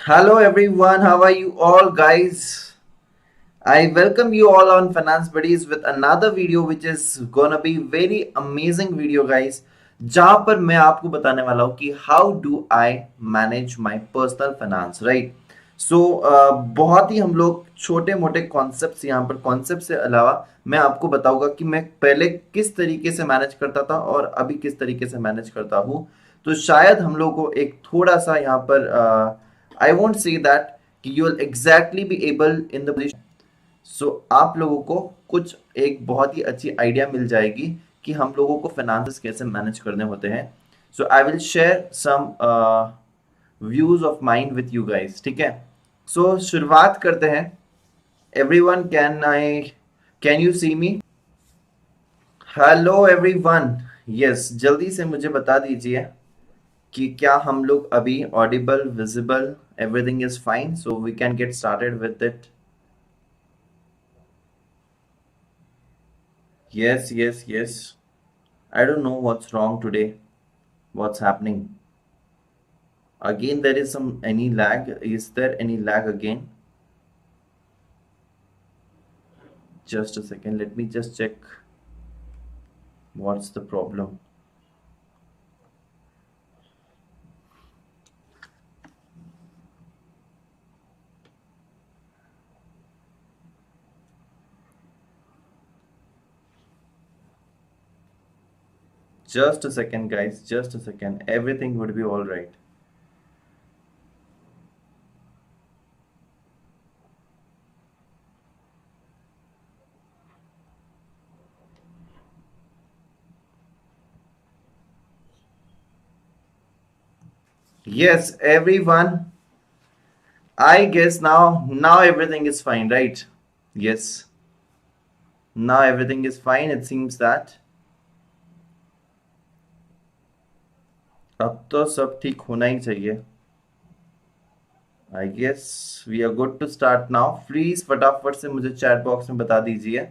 Hello everyone, how are you all guys? I welcome you all on Finance Buddies with another video which is gonna be very amazing video guys, जहाँ पर मैं आपको बताने वाला हूँ कि how do I manage my personal finance right. So बहुत ही हम लोग छोटे मोटे कॉन्सेप्ट्स यहाँ पर कॉन्सेप्ट से अलावा मैं आपको बताऊंगा कि मैं पहले किस तरीके से मैनेज करता था और अभी किस तरीके से मैनेज करता हूँ। तो शायद हम लोग को एक थोड़ा सा यहाँ पर आई वोंट से दैट कि you will exactly be able in the position. So आप लोगों को कुछ एक बहुत ही अच्छी आइडिया मिल जाएगी कि हम लोगों को फाइनेंसेस कैसे मैनेज करने होते हैं। So I will share some views of mind with you guys, ठीक है। सो शुरुआत करते हैं। Everyone can you see me? Hello everyone. Yes, जल्दी से मुझे बता दीजिए कि क्या हम लोग अभी audible, visible, everything is fine, so we can get started with it. Yes. I don't know what's wrong today. What's happening? Again, there is some any lag. Is there any lag again? Just a second. Let me just check what's the problem. Just a second, guys. Just a second. Everything would be all right. Yes, everyone. I guess now everything is fine, right? Yes. Now everything is fine. It seems that अब तो सब ठीक होना ही चाहिए। I guess we are good to start now. Please फटाफट से मुझे चैट बॉक्स में बता दीजिए।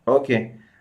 ओके।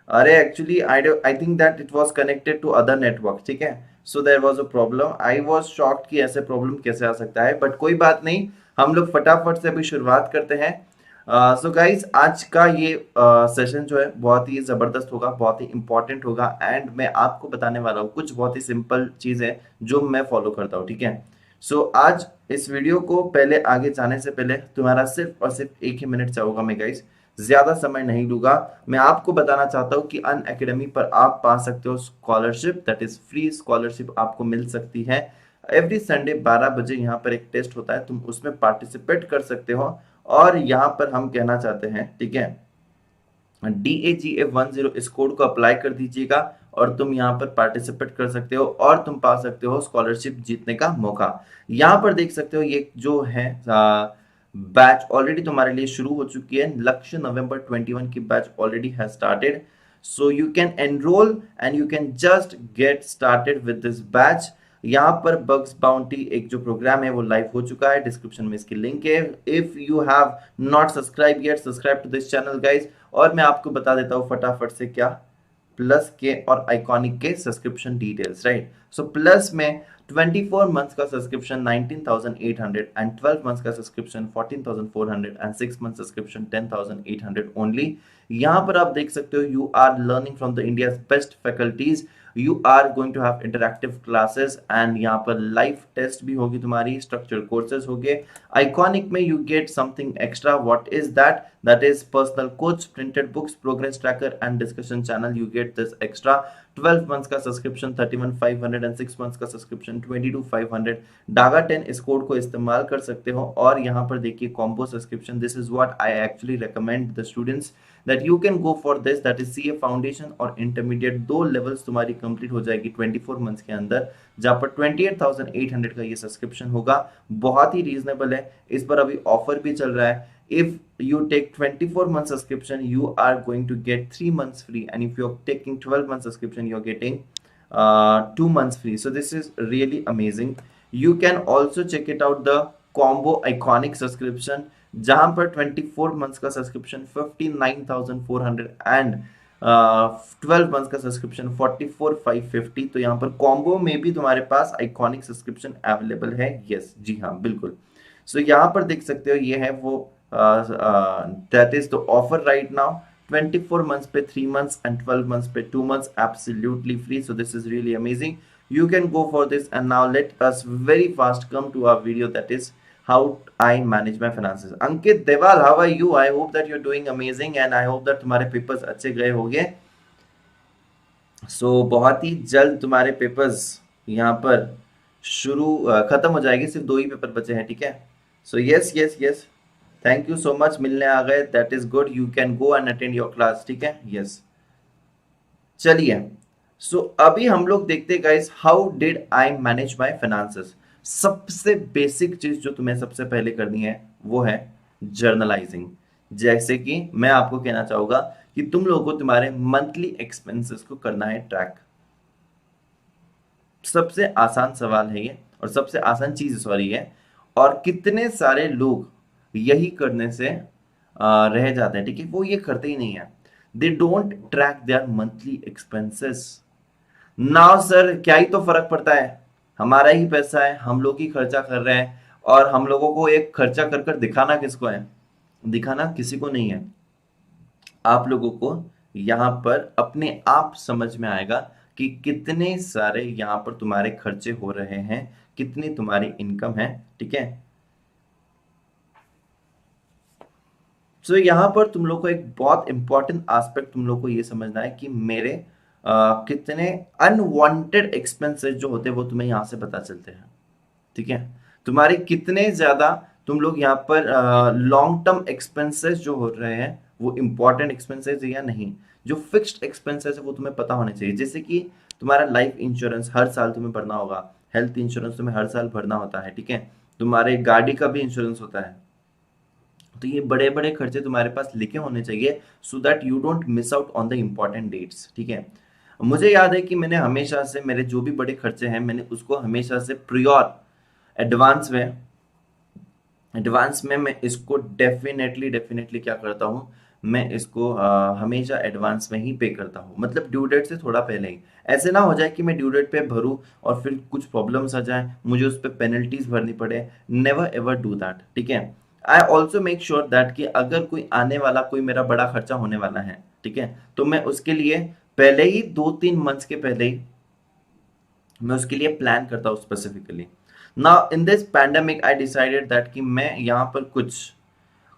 अरे actually I think that it was connected to other network, ठीक है। So there was a problem. I was shocked कि ऐसे प्रॉब्लम कैसे आ सकता है, बट कोई बात नहीं। हम लोग फटाफट से अभी शुरुआत करते हैं। सो गाइज, आज का ये सेशन जो है बहुत ही ज़बरदस्त होगा, बहुत ही इंपॉर्टेंट होगा, एंड मैं आपको बताने वाला हूँ कुछ बहुत ही सिंपल चीज़ें जो मैं फॉलो करता हूँ, ठीक है। सो आज इस वीडियो को पहले आगे जाने से पहले तुम्हारा सिर्फ और सिर्फ एक ही मिनट चाहूँगा मैं गाइज, ज़्यादा समय नहीं लूँगा। मैं आपको बताना चाहता हूँ कि अन अकेडमी पर आप पा सकते हो scholarship, that is free scholarship आपको मिल सकती है। एवरी संडे 12 बजे यहाँ पर एक टेस्ट होता है, तुम उसमें पार्टिसिपेट कर सकते हो। और यहाँ पर हम कहना चाहते हैं, ठीक है, DAGF10 इस कोड को अप्लाई कर दीजिएगा और तुम यहाँ पर पार्टिसिपेट कर सकते हो और तुम पा सकते हो स्कॉलरशिप जीतने का मौका। यहाँ पर देख सकते हो ये जो है बैच ऑलरेडी तुम्हारे लिए शुरू हो चुकी है। लक्ष्य नवंबर 21 की batch already has started, so you can enrol and you can just get started with this batch. यहाँ पर बग्स बाउंटी एक जो प्रोग्राम है वो लाइव हो चुका है, डिस्क्रिप्शन में इसकी लिंक है। If you have not subscribe yet, subscribe to this channel guys. और मैं आपको बता देता हूँ फटाफट से क्या प्लस के और आइकॉनिक के subscription details, right. So Plus में 24 मंथ्स का सब्सक्रिप्शन 19,800 एंड 12 मंथ्स का subscription 14,400 and 6 month subscription 10,800 only. यहाँ पर आप देख सकते हो you are learning from the India's best faculties, you are going to have interactive classes and यहाँ पर लाइव टेस्ट भी होगी तुम्हारी, स्ट्रक्चर कोर्सेज होंगे। आइकॉनिक में you get something extra. What is that is personal coach, printed books, progress tracker and discussion channel. You get this extra. 12 months का subscription 31,500 and 6 months का subscription 22,500। Daga 10 इस code को इस्तेमाल कर सकते हो। और यहाँ पर देखिए combo subscription, this is what I actually recommend the students that you can go for this, that is CA foundation और इंटरमीडिएट, दो लेवल्स तुम्हारी कंप्लीट हो जाएगी 24 मंथ्स के अंदर, जहाँ पर 28,800 का ये सब्सक्रिप्शन होगा। बहुत ही रीजनेबल है। इस पर अभी ऑफर भी चल रहा है। If you take 24 month subscription, you are going to get 3 months free, and if you're taking 12 month subscription, you're getting 2 months free. So this is really amazing. You can also check it out the combo iconic subscription, जहां पर 24 months का subscription 59,400 and 12 month का subscription 44,550। तो यहाँ पर combo में भी तुम्हारे पास आइकॉनिक सब्सक्रिप्शन अवेलेबल है। यस जी हाँ बिल्कुल। सो यहाँ पर देख सकते हो ये है वो that is the offer right now. 24 months पे 3 months and 12 months पे 2 months absolutely free. So this is really amazing. You can go for this. And now let us very fast come to our video, that is how I manage my finances. Ankit Deval, how are you? I hope that you're doing amazing and I hope that तुम्हारे papers अच्छे गए होंगे। सो बहुत ही जल्द तुम्हारे papers यहाँ पर शुरू खत्म हो जाएगी, सिर्फ 2 ही पेपर बचे हैं, ठीक है। So yes yes yes, thank you so much, मिलने आ गए, that is good. You can go and attend your class, ठीक है। यस चलिए, सो अभी हम लोग देखते guys how did I manage my finances. सबसे बेसिक चीज जो तुम्हें सबसे पहले करनी है वो है जर्नलाइजिंग। जैसे कि मैं आपको कहना चाहूंगा कि तुम लोगों को तुम्हारे मंथली एक्सपेंसेस को करना है ट्रैक। सबसे आसान सवाल है ये, और सबसे आसान चीज सॉरी है, और कितने सारे लोग यही करने से रह जाते हैं, ठीक है। वो ये करते ही नहीं है, they don't track there monthly expenses. Now sir क्या ही तो फर्क पड़ता है, हमारा ही पैसा है, हम लोग ही खर्चा कर रहे हैं, और हम लोगों को एक खर्चा कर कर दिखाना किसको है? दिखाना किसी को नहीं है। आप लोगों को यहाँ पर अपने आप समझ में आएगा कि कितने सारे यहाँ पर तुम्हारे खर्चे हो रहे हैं, कितनी तुम्हारी इनकम है, ठीक है। सो यहाँ पर तुम लोग को एक बहुत इंपॉर्टेंट एस्पेक्ट तुम लोग को ये समझना है कि मेरे कितने अनवांटेड एक्सपेंसेस जो होते हैं वो तुम्हें यहाँ से पता चलते हैं, ठीक है। तुम्हारे कितने ज्यादा तुम लोग यहाँ पर लॉन्ग टर्म एक्सपेंसेस जो हो रहे हैं वो इंपॉर्टेंट एक्सपेंसेस है या नहीं। जो फिक्स्ड एक्सपेंसेस है वो तुम्हें पता होने चाहिए, जैसे कि तुम्हारा लाइफ इंश्योरेंस हर साल तुम्हें भरना होगा, हेल्थ इंश्योरेंस तुम्हें हर साल भरना होता है, ठीक है। तुम्हारे गाड़ी का भी इंश्योरेंस होता है। तो ये बड़े बड़े खर्चे तुम्हारे पास लिखे होने चाहिए, so that you don't miss out on the important dates, ठीक है। मुझे याद है कि मैंने हमेशा से मेरे जो भी बड़े खर्चे हैं मैंने उसको हमेशा से प्रियोर एडवांस में मैं इसको डेफिनेटली क्या करता हूँ, मैं इसको हमेशा एडवांस में ही पे करता हूँ, मतलब ड्यू डेट से थोड़ा पहले ही। ऐसे ना हो जाए कि मैं ड्यू डेट पे भरूँ और फिर कुछ प्रॉब्लम्स आ जाए, मुझे उस पर पेनल्टीज भरनी पड़े। नेवर एवर डू दैट, ठीक है। I also make sure that कि अगर कोई आने वाला कोई मेरा बड़ा खर्चा होने वाला है, ठीक है, तो मैं उसके लिए पहले ही 2-3 मंथ्स के पहले ही मैं उसके लिए प्लान करता हूँ specifically. Now in this pandemic I decided that कि मैं यहाँ पर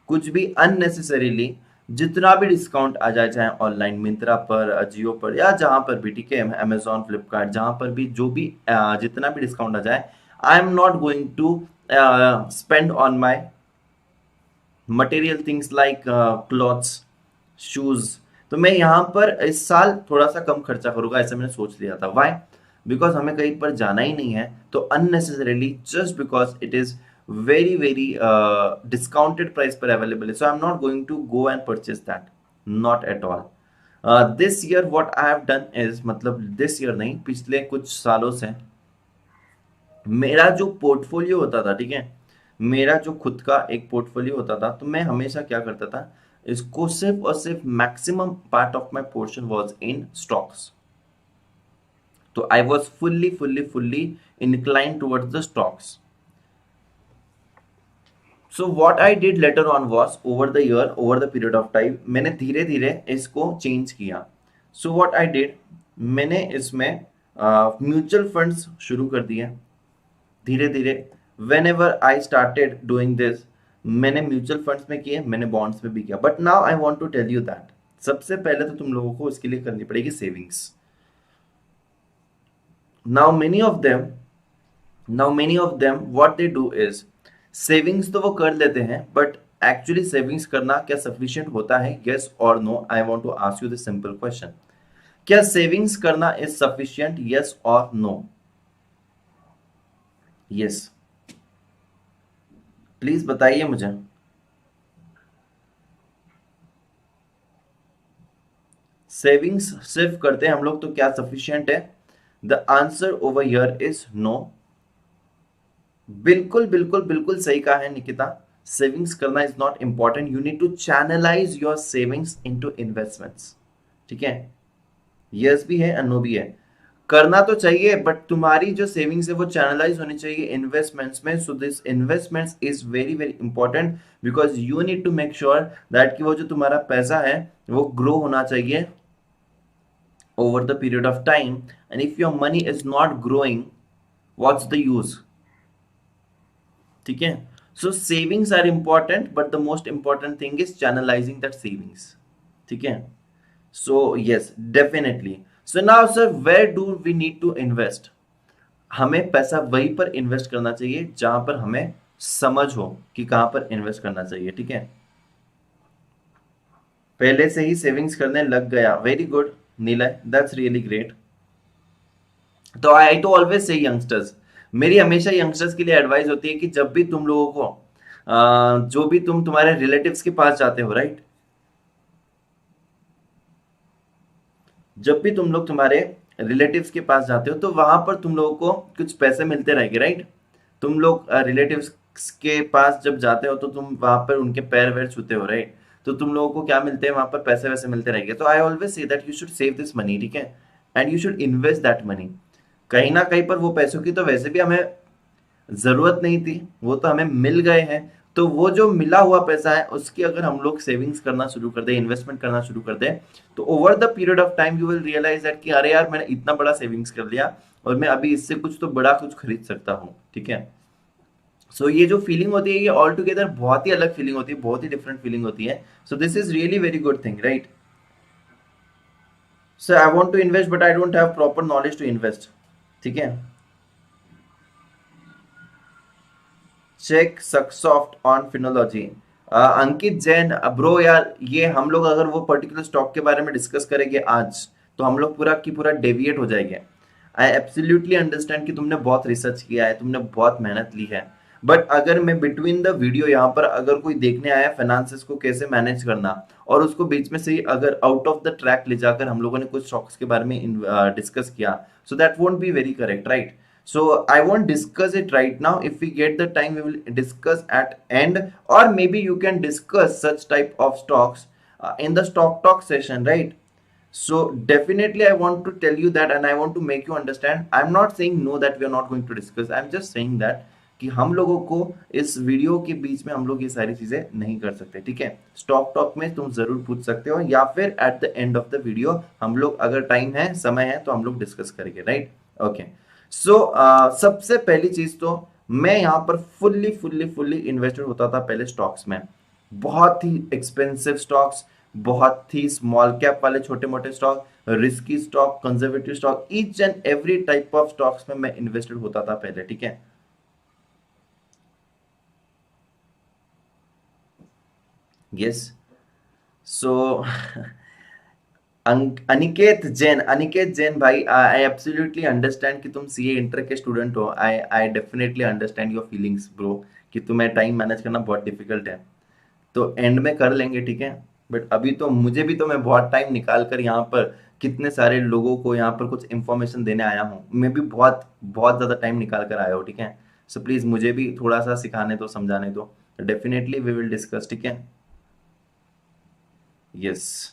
कुछ भी अननेसेसरीली जितना भी डिस्काउंट आ जाए, चाहे ऑनलाइन मिंत्रा पर, अजियो पर, या जहां पर भी, ठीक है, अमेजॉन फ्लिपकार्ट, जहां पर भी जो भी जितना भी डिस्काउंट आ जाए, I am not going to spend on my material things like clothes, shoes. तो मैं यहाँ पर इस साल थोड़ा सा कम खर्चा करूंगा, ऐसा मैंने सोच लिया था। वाई? बिकॉज हमें कहीं पर जाना ही नहीं है, तो unnecessarily just because it is very discounted price पर available है, so I'm not going to go and purchase that, not at all. This year what I have done is, मतलब this year नहीं, पिछले कुछ सालों से मेरा जो पोर्टफोलियो होता था, ठीक है, मेरा जो खुद का एक पोर्टफोलियो होता था, तो मैं हमेशा क्या करता था, इसको सिर्फ और सिर्फ maximum part of my portion was in stocks. तो I was fully inclined towards the stocks. So what I did later on was, over the year, over the period of time, मैंने धीरे धीरे इसको चेंज किया। So what I did, मैंने इसमें mutual funds शुरू कर दिए धीरे धीरे। Whenever I started doing this, मैंने म्यूचुअल फंड्स में किए, मैंने बॉन्ड्स में भी किया। But now I want to tell you that सबसे पहले तो तुम लोगों को इसके लिए करनी पड़ेगी savings. Now many of them what they do is, savings तो वो कर लेते हैं, बट एक्चुअली सेविंग्स करना क्या सफिशिएंट होता है? यस और no? I want to ask you this simple question, क्या सेविंग्स करना इज सफिशिएंट? यस और नो? यस, प्लीज बताइए मुझे। सेविंग्स सिर्फ करते हैं हम लोग तो क्या सफिशिएंट है? The answer over here is no. बिल्कुल सही कहा है निकिता, सेविंग्स करना is not important, you need to channelise your savings into investments. ठीक है, यस भी है और नो भी है। करना तो चाहिए बट तुम्हारी जो सेविंग्स है वो चैनलाइज होनी चाहिए इन्वेस्टमेंट्स में। So this investments is very very important because you need to make sure that कि वो जो तुम्हारा पैसा है वो ग्रो होना चाहिए over the period of time, and if your money is not growing, what's the use? ठीक है, so savings are important but the most important thing is channelizing that savings. ठीक है, so yes definitely. So now sir, where do we need to invest? हमें पैसा वहीं पर invest करना चाहिए जहां पर हमें समझ हो कि कहां पर इन्वेस्ट करना चाहिए। ठीक है, पहले से ही सेविंग्स करने लग गया, very good Nilay, that's really great. तो आई टू ऑलवेज से यंगस्टर्स, मेरी हमेशा यंगस्टर्स के लिए एडवाइस होती है कि जब भी तुम लोगों को जो भी तुम तुम्हारे रिलेटिव्स के पास जाते हो, राइट, जब भी तुम लोग तुम्हारे रिलेटिव्स के पास जाते हो तो वहां पर तुम लोगों को कुछ पैसे मिलते रहेंगे, राइट। तुम लोग रिलेटिव्स के पास जब जाते हो तो तुम वहां पर उनके पैर वैर छूते हो, राइट। तो तुम लोगों को क्या मिलते हैं वहां पर, पैसे वैसे मिलते रहेंगे। तो I always say that you should save this money, ठीक है, and you should invest that money. कहीं ना कहीं पर वो पैसों की तो वैसे भी हमें जरूरत नहीं थी, वो तो हमें मिल गए हैं। तो वो जो मिला हुआ पैसा है उसकी अगर हम लोग सेविंग्स करना शुरू कर दें, इन्वेस्टमेंट करना शुरू कर दें, तो over the period of time you will realise that कि अरे यार मैंने इतना बड़ा सेविंग्स कर लिया और मैं अभी इससे कुछ तो बड़ा कुछ खरीद सकता हूँ। ठीक है, सो ये जो फीलिंग होती है ये ऑल टुगेदर बहुत ही अलग फीलिंग होती है, बहुत ही डिफरेंट फीलिंग होती है। So this is really very good thing, right. So I want to invest but I don't have proper knowledge to invest. ठीक है, check Saksoft on Finology. Ankit Jain, bro यार ये हम लोग अगर वो पर्टिकुलर स्टॉक के बारे में डिस्कस करेंगे आज तो हम लोग पूरा की पूरा डेविएट हो जाएंगे। आई एब्सोल्युटली अंडरस्टैंड कि तुमने बहुत रिसर्च किया है, तुमने बहुत मेहनत ली है, बट अगर मैं बिटवीन द वीडियो यहाँ पर अगर कोई देखने आया फाइनेंसेस को कैसे मैनेज करना और उसको बीच में से ही अगर आउट ऑफ द ट्रैक ले जाकर हम लोगों ने कुछ स्टॉक्स के बारे में डिस्कस किया, so that won't be very correct, right. So I won't discuss it right now. If we get the time, we will discuss at end, or maybe you can discuss such type of stocks in the stock talk session, right? So definitely I want to tell you that and I want to make you understand. I'm not saying no that we are not going to discuss. I'm just saying that कि हम लोगों को इस video के बीच में हम लोग ये सारी चीजें नहीं कर सकते। ठीक है, स्टॉक टॉक में तुम जरूर पूछ सकते हो या फिर at the end of the video हम लोग अगर टाइम है, समय है तो हम लोग डिस्कस करेंगे, राइट। ओके, सो सबसे पहली चीज तो मैं यहाँ पर फुल्ली फुल्ली फुल्ली इन्वेस्टेड होता था पहले स्टॉक्स में। बहुत ही एक्सपेंसिव स्टॉक्स, बहुत ही स्मॉल कैप वाले छोटे मोटे stock, risky stock, conservative stock, each and every type of stocks में मैं इन्वेस्टेड होता था पहले। ठीक है, यस, सो अनिकेत जैन भाई, आई एब्सोल्युटली अंडरस्टैंड कि तुम सीए इंटर के स्टूडेंट हो। I definitely understand your feelings bro कि तुम्हें टाइम मैनेज करना बहुत डिफिकल्ट है। तो एंड में कर लेंगे, ठीक है, बट अभी तो मुझे भी तो मैं बहुत टाइम निकाल कर यहाँ पर कितने सारे लोगों को यहाँ पर कुछ इंफॉर्मेशन देने आया हूँ। मैं भी बहुत बहुत ज़्यादा टाइम निकाल कर आया हूँ। ठीक है, सो प्लीज़ मुझे भी थोड़ा सा सिखाने दो, समझाने दो। Definitely we will discuss. ठीक है, यस,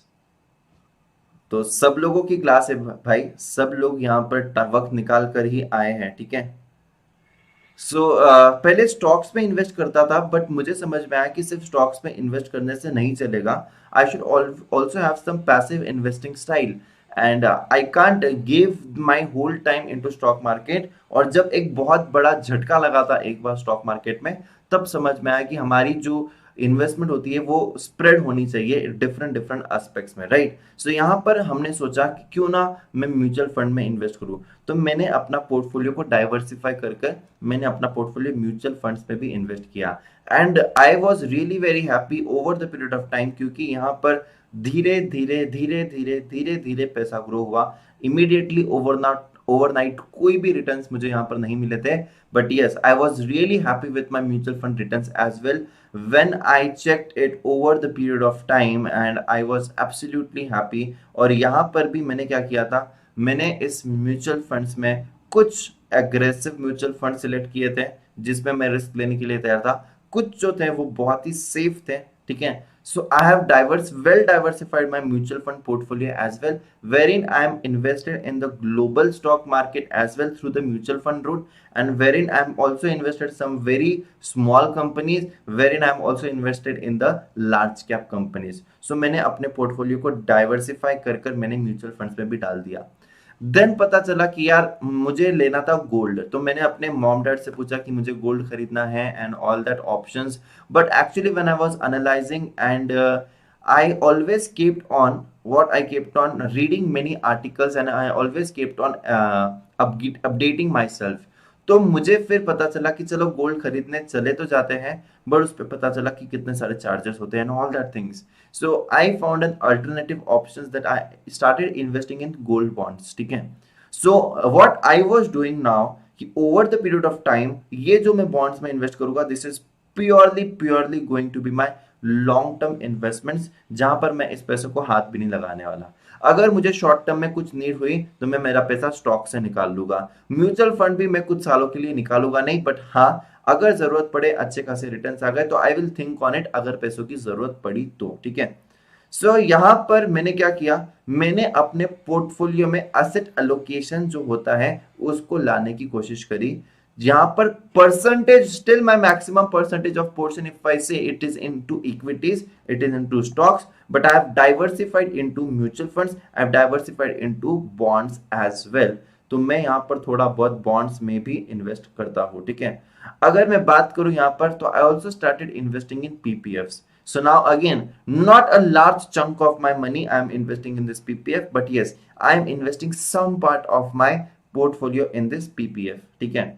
तो सब लोगों की क्लास है भाई, सब लोग यहाँ पर वक्त निकाल कर ही आए हैं। ठीक है, सो पहले स्टॉक्स में इन्वेस्ट करता था बट मुझे समझ में आया कि सिर्फ स्टॉक्स में इन्वेस्ट करने से नहीं चलेगा। I should also have some passive investing style and I can't give my whole time into stock market. और जब एक बहुत बड़ा झटका लगा था एक बार स्टॉक मार्केट में, तब समझ में आया कि हमारी जो इन्वेस्टमेंट होती है वो स्प्रेड होनी चाहिए डिफरेंट डिफरेंट एस्पेक्ट्स में, राइट। सो यहाँ पर हमने सोचा कि क्यों ना मैं म्यूचुअल फंड में इन्वेस्ट करूँ। तो मैंने अपना पोर्टफोलियो को डाइवर्सिफाई करके मैंने अपना पोर्टफोलियो म्यूचुअल फंड्स में भी इन्वेस्ट किया and I was really very happy over the period of time, क्योंकि यहाँ पर धीरे धीरे धीरे धीरे धीरे धीरे पैसा ग्रो हुआ। इमीडिएटली ओवरनाइट कोई भी रिटर्न्स मुझे यहाँ पर नहीं मिले थे, but yes I was really happy with my mutual fund returns as well when I checked it over the period of time and I was absolutely happy। और यहाँ पर भी मैंने क्या किया था, मैंने इस म्यूचुअल फंड्स में कुछ एग्रेसिव म्यूचुअल फंड सिलेक्ट किए थे जिसमें मैं रिस्क लेने के लिए तैयार था। कुछ जो थे वो बहुत ही सेफ थे। ठीक है, So I have well diversified my mutual fund portfolio as well, wherein I am invested in the global stock market as well through the mutual fund route, and wherein I am also invested some very small companies, wherein I am also invested in the large cap companies. So मैंने अपने portfolio को diversify कर कर मैंने mutual funds में भी डाल दिया। देन पता चला कि यार मुझे लेना था गोल्ड, तो मैंने अपने मॉम डैड से पूछा कि मुझे गोल्ड खरीदना है and all that options. But actually when I was analysing and I always kept on what I kept on reading many articles and I always kept on updating myself। तो मुझे फिर पता चला कि चलो गोल्ड खरीदने चले तो जाते हैं, बट उस पर पता चला कि कितने सारे चार्जेस होते हैं and all that things. So I found an alternative options that I started investing in gold bonds, ठीक है। So what I was doing now कि over the period of time ये जो मैं बॉन्ड्स में इन्वेस्ट करूंगा, this is purely going to be my long term investments, जहां पर मैं इस पैसे को हाथ भी नहीं लगाने वाला। अगर मुझे शॉर्ट टर्म में कुछ नीड हुई तो मैं मेरा पैसा स्टॉक से निकाल लूंगा, म्यूचुअल फंड भी मैं कुछ सालों के लिए निकालूंगा नहीं, बट हाँ अगर जरूरत पड़े, अच्छे खासे रिटर्न्स आ गए तो I will think on it, अगर पैसों की जरूरत पड़ी तो, ठीक है। सो यहां पर मैंने क्या किया, मैंने अपने पोर्टफोलियो में एसेट एलोकेशन जो होता है उसको लाने की कोशिश करी, जहां पर percentage still my maximum percentage of portion if I say it is into equities, it is into stocks, but I have diversified into mutual funds, I have diversified into bonds as well. तो मैं यहां पर थोड़ा बहुत bonds में भी invest करता हूं, ठीक है। अगर मैं बात करूं यहां पर, तो I also started investing in PPFs. So now again, not a large chunk of my money I am investing in this PPF, but yes, I am investing some part of my portfolio in this PPF, ठीक है।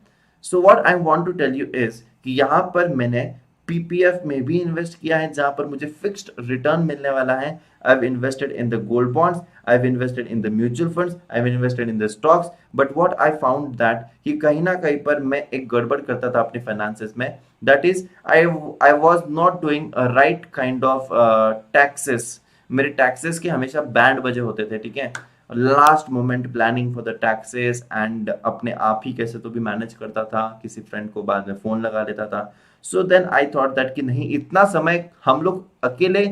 So what I want to tell you is कि यहाँ पर मैंने PPF में भी invest किया है, जहां पर मुझे फिक्स्ड रिटर्न मिलने वाला है। I've invested in the gold bonds, I've invested in the mutual funds, I've invested in the stocks, but what I found that कि कहीं ना कहीं पर मैं एक गड़बड़ करता था अपने फाइनेंसेस में, that is I was not doing a right kind of taxes। मेरे टैक्सेस के हमेशा बैंड बजे होते थे, ठीक है। Last moment planning for the taxes and अपने आप ही कैसे तो भी मैनेज करता था, किसी फ्रेंड को बाद में फोन लगा लेता था। So then I thought that कि नहीं, इतना समय हम लोग अकेले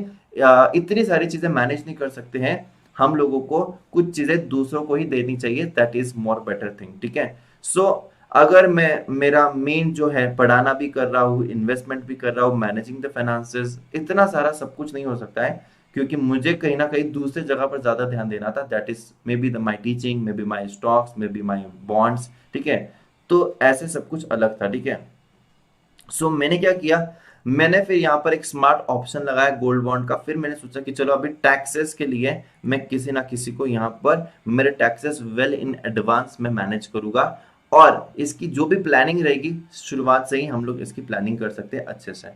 इतनी सारी चीजें मैनेज नहीं कर सकते हैं, हम लोगों को कुछ चीजें दूसरों को ही देनी चाहिए, that is more better thing, ठीक है। सो अगर मैं मेरा मेन जो है पढ़ाना भी कर रहा हूँ, इन्वेस्टमेंट भी कर रहा हूँ, मैनेजिंग द फाइनेंसेस, इतना सारा सब कुछ नहीं हो सकता है, क्योंकि मुझे कहीं ना कहीं दूसरे जगह पर ज्यादा ध्यान देना था, that is may be my teaching, may be my stocks, may be my bonds, ठीक है। तो ऐसे सब कुछ अलग था, ठीक है। सो मैंने क्या किया, मैंने फिर यहाँ पर एक स्मार्ट ऑप्शन लगाया गोल्ड बॉन्ड का। फिर मैंने सोचा कि चलो अभी टैक्सेस के लिए मैं किसी ना किसी को यहाँ पर मेरे टैक्सेस वेल इन एडवांस में मैनेज करूंगा, और इसकी जो भी प्लानिंग रहेगी शुरुआत से ही हम लोग इसकी प्लानिंग कर सकते हैं अच्छे से।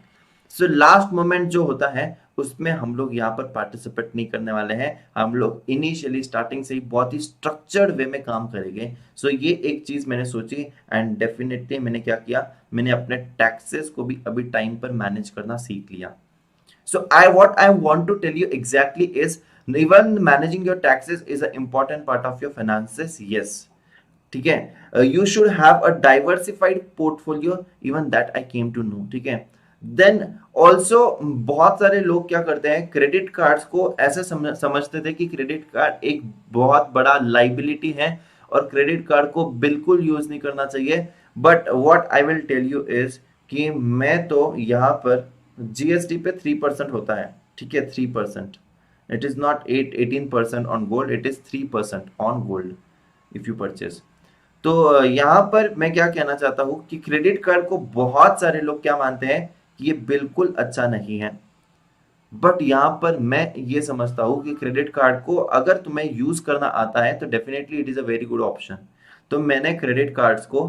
सो लास्ट मोमेंट जो होता है उसमें हम लोग यहाँ पर पार्टिसिपेट नहीं करने वाले हैं, हम लोग इनिशियली स्टार्टिंग से ही बहुत ही स्ट्रक्चर्ड वे में काम करेंगे। सो ये एक चीज मैंने सोची एंड डेफिनेटली मैंने क्या किया, मैंने अपने टैक्सेस को भी अभी टाइम पर मैनेज करना सीख लिया। सो what I want to tell you exactly is even managing your taxes is an important part of your finances, yes, ठीक है। You should have a diversified portfolio, even that I came to know, ठीक है। Then also बहुत सारे लोग क्या करते हैं, क्रेडिट कार्ड्स को ऐसे समझते थे कि क्रेडिट कार्ड एक बहुत बड़ा लाइबिलिटी है और क्रेडिट कार्ड को बिल्कुल यूज नहीं करना चाहिए। But what I will tell you is कि मैं तो यहाँ पर जीएसटी पे 3% होता है, ठीक है, 3%। It is not 18% on gold, it is 3% on gold if you purchase. तो यहाँ पर मैं क्या कहना चाहता हूँ कि क्रेडिट कार्ड को बहुत सारे लोग क्या मानते हैं कि ये बिल्कुल अच्छा नहीं है, बट यहाँ पर मैं ये समझता हूँ कि क्रेडिट कार्ड को अगर तुम्हें यूज करना आता है तो definitely it is a very good option. तो मैंने क्रेडिट कार्ड्स को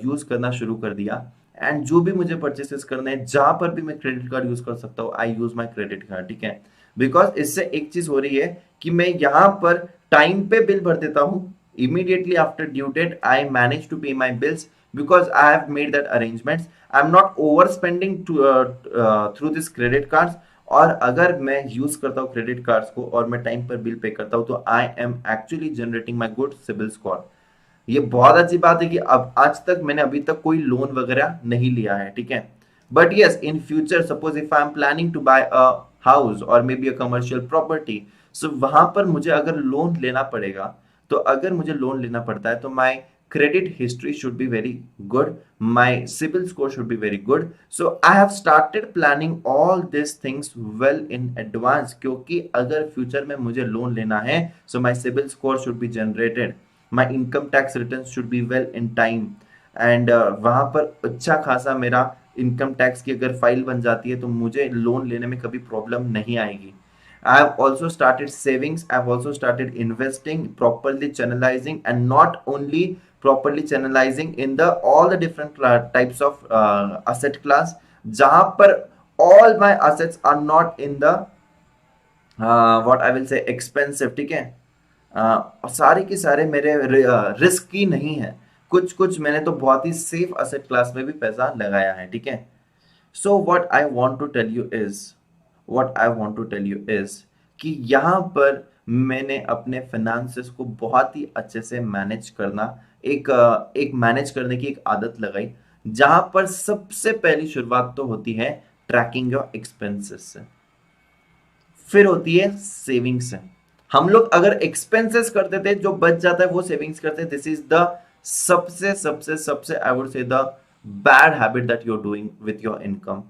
यूज करना शुरू कर दिया, एंड जो भी मुझे परचेसेस करने हैं, जहां पर भी मैं क्रेडिट कार्ड यूज कर सकता हूँ, आई यूज माई क्रेडिट कार्ड, ठीक है। बिकॉज इससे एक चीज हो रही है कि मैं यहाँ पर टाइम पे बिल भर देता हूँ, immediately after due date I manage to pay my bills because I have made that arrangements। I'm not overspending through this credit cards। और अगर मैं यूज करता हूँ क्रेडिट कार्ड्स को और मैं टाइम पर बिल पे करता हूँ तो I am actually generating my good CIBIL score. ये बहुत अच्छी बात है कि अब आज तक मैंने अभी तक कोई लोन वगैरह नहीं लिया है, ठीक है। But yes, in future suppose if I am planning to buy a house और maybe a commercial property. सो वहां पर मुझे अगर लोन लेना पड़ेगा, तो अगर मुझे लोन लेना पड़ता है तो माई credit history should be very good, my CIBIL score should be very good. So I have started planning all these things well in advance, क्योंकि अगर फ्यूचर में मुझे लोन लेना है, so my CIBIL score should be generated, my income tax returns should be well in time, and वहां पर अच्छा खासा मेरा इनकम टैक्स की अगर फाइल बन जाती है तो मुझे लोन लेने में कभी प्रॉब्लम नहीं आएगी। I have also started savings. I've also started investing, properly channelizing, and not only properly channelizing in the all the different types of asset class, जहां पर all my assets are not in the what I will say expensive, ठीक है। सारे के सारे मेरे risky नहीं है, कुछ कुछ मैंने तो बहुत ही सेफ असेट क्लास में भी पैसा लगाया है, ठीक है। So what I want to tell you is कि यहाँ पर मैंने अपने फाइनेंसेस को बहुत ही अच्छे से मैनेज करना, एक मैनेज करने की एक आदत लगाई, जहां पर सबसे पहली शुरुआत तो होती है ट्रैकिंग योर एक्सपेंसेस से, फिर होती है सेविंग्स से। हम लोग अगर एक्सपेंसेस करते थे, जो बच जाता है वो सेविंग्स करते, दिस इज द सबसे सबसे सबसे I would say the bad habit that you are doing with your income,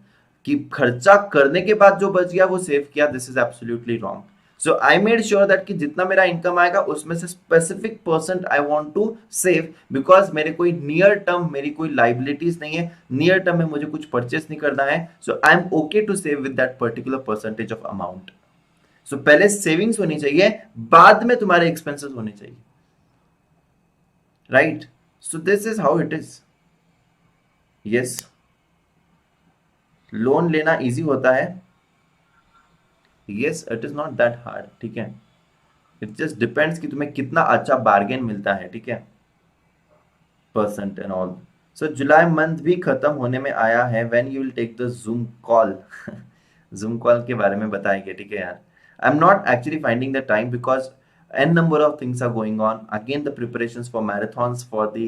कि खर्चा करने के बाद जो बच गया वो सेव किया, this is absolutely wrong. So I made sure that कि जितना मेरा इनकम आएगा उसमें से specific percent I want to save, because मेरे कोई नियर टर्म मेरी कोई लाइबिलिटीज नहीं है, नियर टर्म में मुझे कुछ परचेस नहीं करना है, so I am okay to save with that particular percentage of amount. सो पहले सेविंग्स होनी चाहिए, बाद में तुम्हारे एक्सपेंसेस होने चाहिए, right. So this is how it is. Yes, loan लेना इजी होता है, yes it is not that hard, ठीक है। इट जस्ट डिपेंड्स कि तुम्हें कितना अच्छा बार्गेन मिलता है, ठीक है, percent and all. So July month भी खत्म होने में आया है, when you will take the zoom call. Zoom call के बारे में बताएंगे, ठीक है यार। I am not actually finding the time because n number of things are going on, again the preparations for marathons for the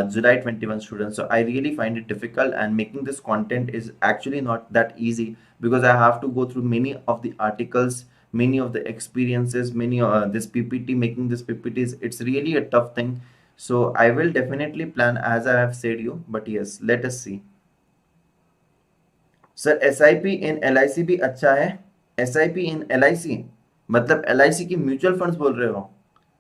July 21 students, so I really find it difficult, and making this content is actually not that easy because I have to go through many of the articles, many of the experiences, many this PPT, making this PPTs, it's really a tough thing. So I will definitely plan as I have said you, but yes, let us see. Sir SIP in LIC भी अच्छा है? SIP इन LIC मतलब LIC की mutual funds बोल रहे हो?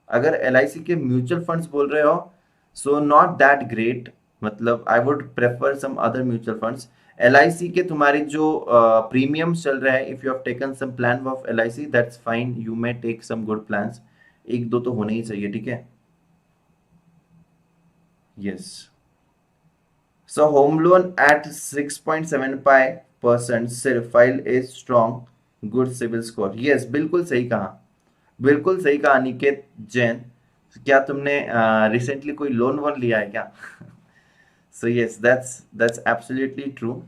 अगर LIC के म्यूचुअल फंड्स बोल रहे हो, सो नॉट दैट ग्रेट, मतलब I would prefer some other mutual funds. LIC के तुम्हारे जो प्रीमियम्स चल रहे हैं, if you have taken some plan of LIC that's fine, you may take some good plans, एक दो तो होने ही चाहिए, ठीक है। Yes, so home loan at 6.75% सिर्फ file is strong, good CIBIL score, yes बिल्कुल सही कहा, बिल्कुल सही कहा निकेत जैन। क्या तुमने रिसेंटली कोई लोन वोन लिया है क्या? So yes, that's absolutely true.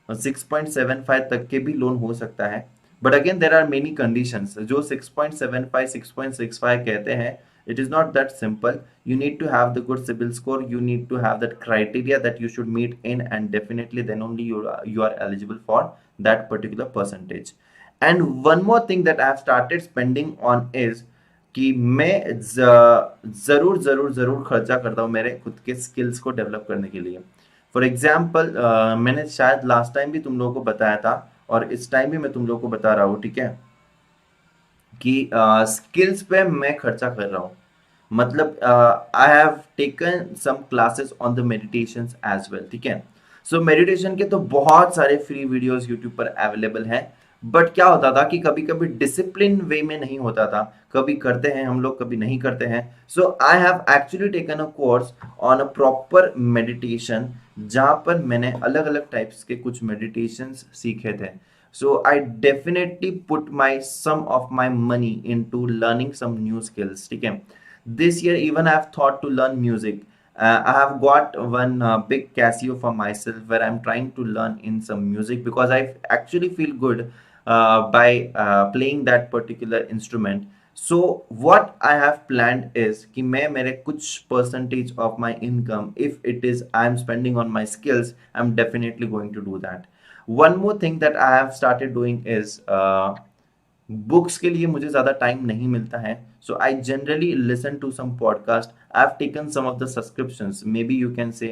6.75 तक के भी लोन हो सकता है, but again there are many conditions. जो 6.75 6.65 कहते हैं, it is not that simple. You need to have the good CIBIL score, you need to have that criteria that you should meet in, and definitely then only you are eligible for that particular percentage. And one more thing that I have started spending on is कि मैं जरूर जरूर जरूर खर्चा करता हूँ मेरे खुद के स्किल्स को डेवलप करने के लिए। फॉर एग्जाम्पल मैंने शायद लास्ट टाइम भी तुम लोगों को बताया था और इस टाइम भी मैं तुम लोगों को बता रहा हूँ, ठीक है, कि स्किल्स पे मैं खर्चा कर रहा हूँ। मतलब I have taken some classes on the meditations as well, ठीक है। सो मेडिटेशन के तो बहुत सारे फ्री वीडियोस यूट्यूब पर अवेलेबल हैं, बट क्या होता था कि कभी कभी डिसिप्लिन वे में नहीं होता था, कभी करते हैं हम लोग, कभी नहीं करते हैं। So I have actually taken a course on a proper meditation, जहाँ पर मैंने अलग अलग टाइप्स के कुछ मेडिटेशंस सीखे थे। So I definitely put my some of my money into learning some new skills, ठीक है। This year even I have thought to learn music. I have got one big Casio for myself where I'm trying to learn in some music because I actually feel good by playing that particular instrument. So what I have planned is कि मैं मेरे कुछ percentage of my income, if it is I'm spending on my skills, I'm definitely going to do that. One more thing that I have started doing is books के लिए मुझे ज़्यादा time नहीं मिलता है, so I generally listen to some podcast. I have taken some of the subscriptions, maybe you can say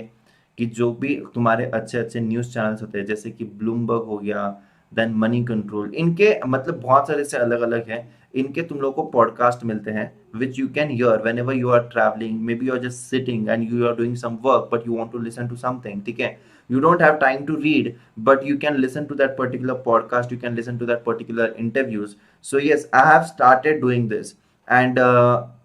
कि जो भी तुम्हारे अच्छे अच्छे न्यूज़ चैनल्स होते हैं जैसे कि ब्लूमबर्ग हो गया, देन मनी कंट्रोल, इनके मतलब बहुत सारे से अलग अलग हैं, इनके तुम लोग को पॉडकास्ट मिलते हैं which you can hear whenever you are travelling, maybe you are just sitting and you are doing some work but you want to listen to something, ठीक है, you don't have time to read but you can listen to that particular podcast, you can listen to that particular interviews. So yes, I have started doing this, and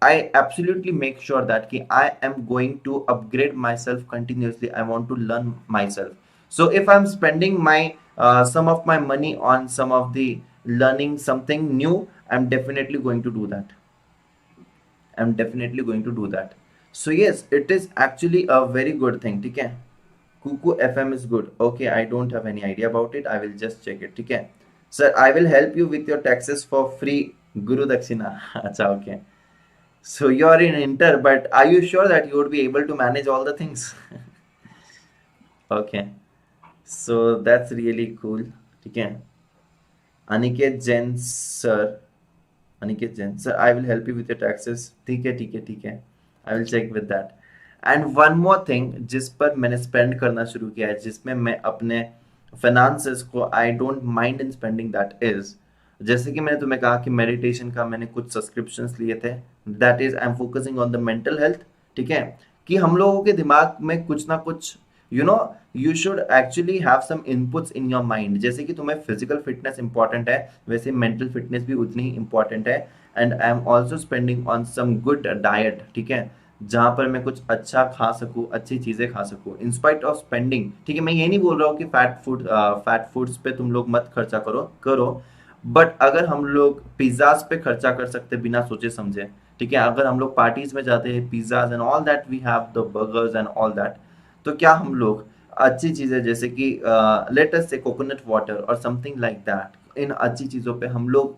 I absolutely make sure that ki I am going to upgrade myself continuously. I want to learn myself. So if I'm spending my some of my money on some of the learning something new, I'm definitely going to do that. I'm definitely going to do that. So yes, it is actually a very good thing, ठीक है. Kuku FM is good. Okay, I don't have any idea about it. I will just check it. ठीक है. Sir, I will help you with your taxes for free. Guru Dakshina. अच्छा, okay. So you are in Inter, but are you sure that you would be able to manage all the things? Okay. So that's really cool. ठीक है. Aniket Jain sir. Aniket Jain sir, I will help you with your taxes. ठीक है, ठीक है, ठीक है. I will check with that. And one more thing जिस पर मैंने स्पेंड करना शुरू किया है, जिसमें मैं अपने फाइनेंसेस को I don't mind in spending, that is, जैसे कि मैंने तुम्हें कहा कि मेडिटेशन का मैंने कुछ सब्सक्रिप्शंस लिए थे, that is I am focusing on the mental health, ठीक है, कि हम लोगों के दिमाग में कुछ ना कुछ you know you should actually have some inputs in your mind, जैसे कि तुम्हें फिजिकल फिटनेस इंपॉर्टेंट है वैसे मेंटल फिटनेस भी उतनी ही इंपॉर्टेंट है, and I am also spending on some good diet, ठीक है, जहां पर मैं कुछ अच्छा खा सकूं, अच्छी चीजें खा सकूं इन स्पाइट ऑफ स्पेंडिंग, ठीक है, मैं ये नहीं बोल रहा हूँ कि फैट फूड्स पे तुम लोग मत खर्चा करो करो, बट अगर हम लोग पिज्जाज पे खर्चा कर सकते बिना सोचे समझे, ठीक है, अगर हम लोग पार्टीज में जाते हैं, pizzas and all that, we have the burgers and all that, तो क्या हम लोग अच्छी चीजें जैसे कि लेट अस से कोकोनट वाटर और समथिंग लाइक दैट, इन अच्छी चीजों पे हम लोग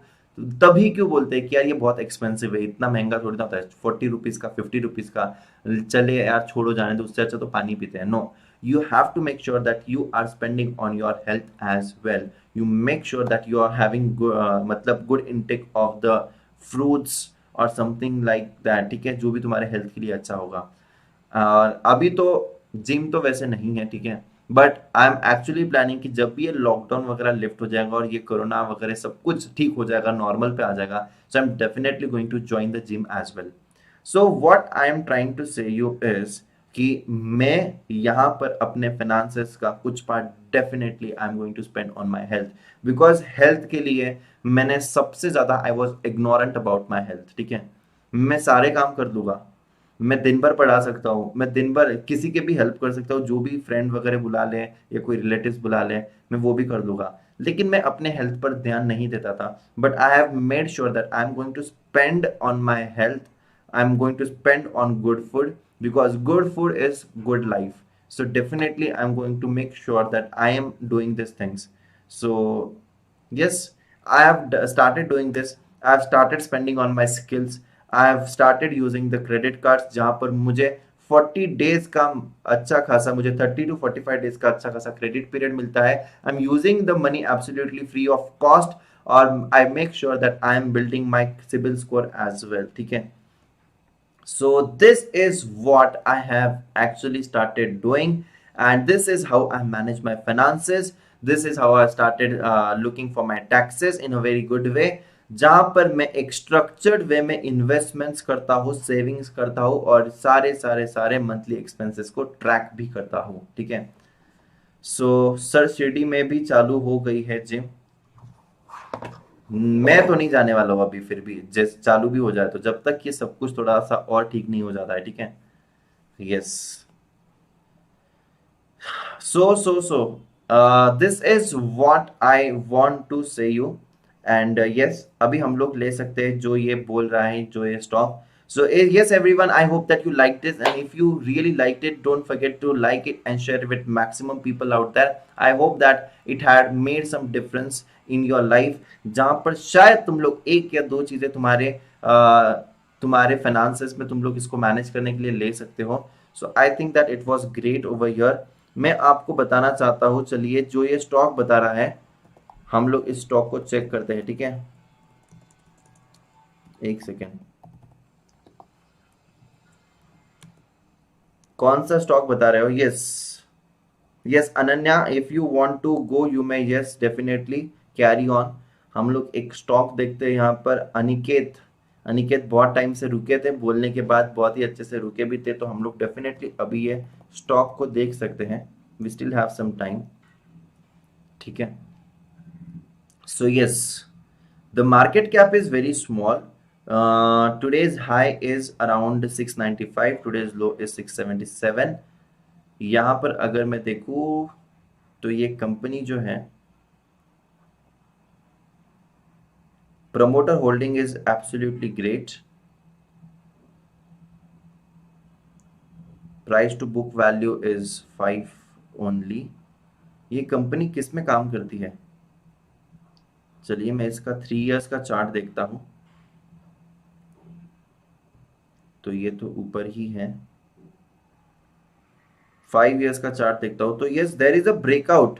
तभी क्यों बोलते हैं कि यार ये बहुत एक्सपेंसिव है, इतना महंगा थोड़ी ना होता है, 40 रुपीज का, 50 रुपीज का, चले यार छोड़ो जाने दो, उससे अच्छा तो पानी पीते हैं. No, you have to make sure that you are spending on your health as well. You make sure that you are having मतलब good intake of the fruits or something like that, ठीक है, जो भी तुम्हारे health के लिए अच्छा होगा. और अभी तो जिम तो वैसे नहीं है, ठीक है, but I am actually planning कि जब भी ये लॉकडाउन वगैरह लिफ्ट हो जाएगा और ये कोरोना वगैरह सब कुछ ठीक हो जाएगा, नॉर्मल पे आ जाएगा, so I am definitely going to join the gym as well. So what I am trying to say you is कि मैं यहाँ पर अपने फाइनेंसेस का कुछ part definitely I am going to spend on my health, because health के लिए मैंने सबसे ज्यादा I was ignorant about my health, ठीक है, मैं सारे काम कर लूंगा, मैं दिन भर पढ़ा सकता हूँ, मैं दिन भर किसी के भी हेल्प कर सकता हूँ, जो भी फ्रेंड वगैरह बुला ले या कोई रिलेटिव्स बुला ले, मैं वो भी कर दूंगा, लेकिन मैं अपने हेल्थ पर ध्यान नहीं देता था. But I have made sure that I am going to spend on my health, I am going to spend on good food, because good food is good life. So definitely I'm going to make sure that I am doing these things. So yes, I have started doing this. I have started spending on my skills. I have started using the credit cards जहाँ पर मुझे 40 days का अच्छा खासा, मुझे 30 to 45 days का अच्छा खासा क्रेडिट पीरियड मिलता है. I am using the money absolutely free of cost, और I make sure that I am building my CIBIL score as well, ठीक है. So this is what I have actually started doing, and this is how I manage my finances. This is how I started looking for my taxes in a very good way, जहां पर मैं एक structured way में investments करता हूँ, savings करता हूँ, और सारे सारे सारे मंथली एक्सपेंसेस को ट्रैक भी करता हूँ, ठीक है. सो सर शिरडी में भी चालू हो गई है जिम. मैं तो नहीं जाने वाला हूँ अभी, फिर भी जैसे चालू भी हो जाए तो, जब तक ये सब कुछ थोड़ा सा और ठीक नहीं हो जाता है, ठीक है. Yes, so this is what I want to say you, and yes, अभी हम लोग ले सकते हैं जो ये बोल रहा है, जो ये stock. So yes everyone, I hope that you liked this, and if you really liked it, don't forget to like it and share it with maximum people out there. I hope that it had made some difference in your life, जहाँ पर शायद तुम लोग एक या दो चीजें तुम्हारे फाइनेंसेस में तुम लोग इसको मैनेज करने के लिए ले सकते हो. So I think that it was great over here. मैं आपको बताना चाहता हूँ, चलिए जो ये स्टॉक बता रहा है हम लोग इस स्टॉक को चेक करते हैं, ठीक है, एक सेकेंड। कौन सा स्टॉक बता रहे हो? Yes, yes Ananya, if you want to go you may, yes definitely carry on. हम लोग एक स्टॉक देखते हैं यहाँ पर। अनिकेत, अनिकेत बहुत टाइम से रुके थे, बोलने के बाद बहुत ही अच्छे से रुके भी थे, तो हम लोग डेफिनेटली अभी ये स्टॉक को देख सकते हैं। We still have some time, ठीक है। So yes, the market cap is very small. Today's high is around 695, today's low is 677। यहाँ पर अगर मैं देखूँ तो ये कंपनी जो है, promoter holding is absolutely great, price to book value is 5 only। ये कंपनी किस में काम करती है? चलिए मैं इसका 3 इयर्स का चार्ट देखता हूँ, तो ये तो ऊपर ही है। 5 इयर्स का चार्ट देखता हूँ, तो yes there is a breakout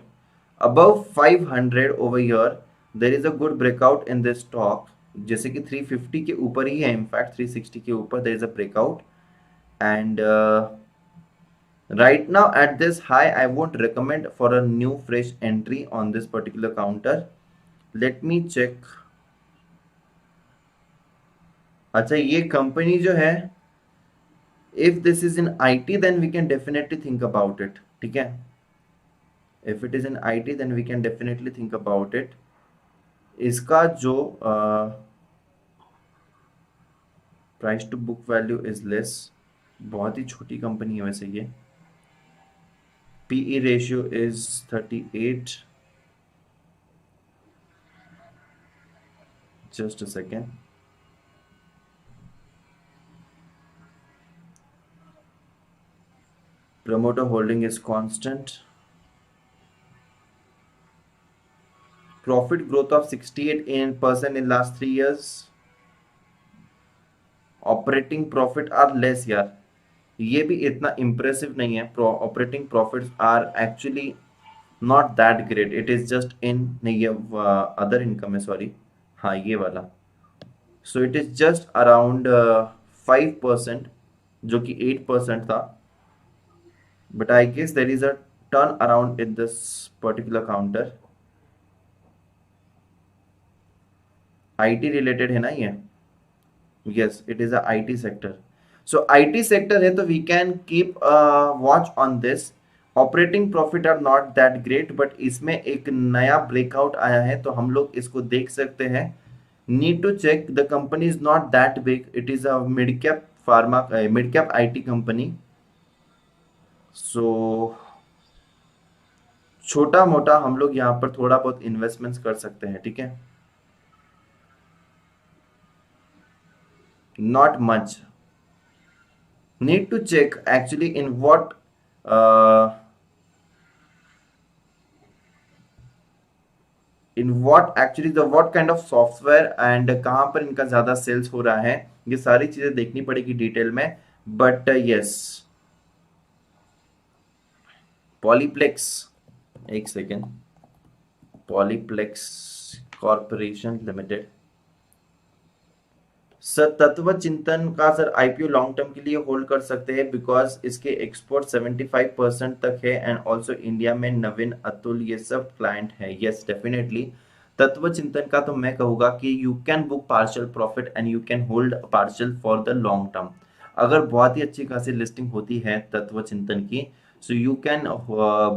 above 500 over here, there is a good breakout in this stock, जैसे कि 350 के ऊपर ही है, इनफैक्ट 360 के ऊपर there is a breakout, and right now at this high I won't recommend for a new fresh entry on this particular counter। let me check। अच्छा ये company जो है, if this is in IT then we can definitely think about it, ठीक है। if it is in IT then we can definitely think about it। इसका जो price to book value is less, बहुत ही छोटी company है वैसे ये। PE ratio is 38, just a second. Promoter holding is constant, profit growth of 68% in last 3 years, operating profit are less यार, ये भी इतना इंप्रेसिव नहीं है। Operating profits are actually not that great, it is just in, नहीं ये other income है, sorry, हाँ ये वाला। So it is just around 5%, जो कि 8% था, but I guess there is a turnaround in this particular counter. IT related है ना ये? Yes it is a IT sector. So IT sector है तो we can keep watch on this. Operating profit are not that great, but इसमें एक नया breakout आया है तो हम लोग इसको देख सकते हैं। Need to check, the company is not that big, it is a mid cap pharma, mid cap IT company. So छोटा मोटा हम लोग यहाँ पर थोड़ा बहुत इन्वेस्टमेंट्स कर सकते हैं, ठीक है, not much. Need to check actually in what in what actually the what kind of software and कहाँ पर इनका ज्यादा सेल्स हो रहा है, ये सारी चीजें देखनी पड़ेगी डिटेल में। बट यस, पॉलीप्लेक्स, एक second, Polyplex corporation limited. Sir तत्व चिंतन का सर आईपीओ लॉन्ग टर्म के लिए होल्ड कर सकते हैं, बिकॉज इसके एक्सपोर्ट 75% तक है, एंड ऑल्सो इंडिया में नवीन, अतुल, ये सब क्लाइंट है। यस डेफिनेटली तत्व चिंतन का तो मैं कहूँगा कि you can book partial profit and you can hold partial for the long term. अगर बहुत ही अच्छी खासी लिस्टिंग होती है तत्व चिंतन की, so you can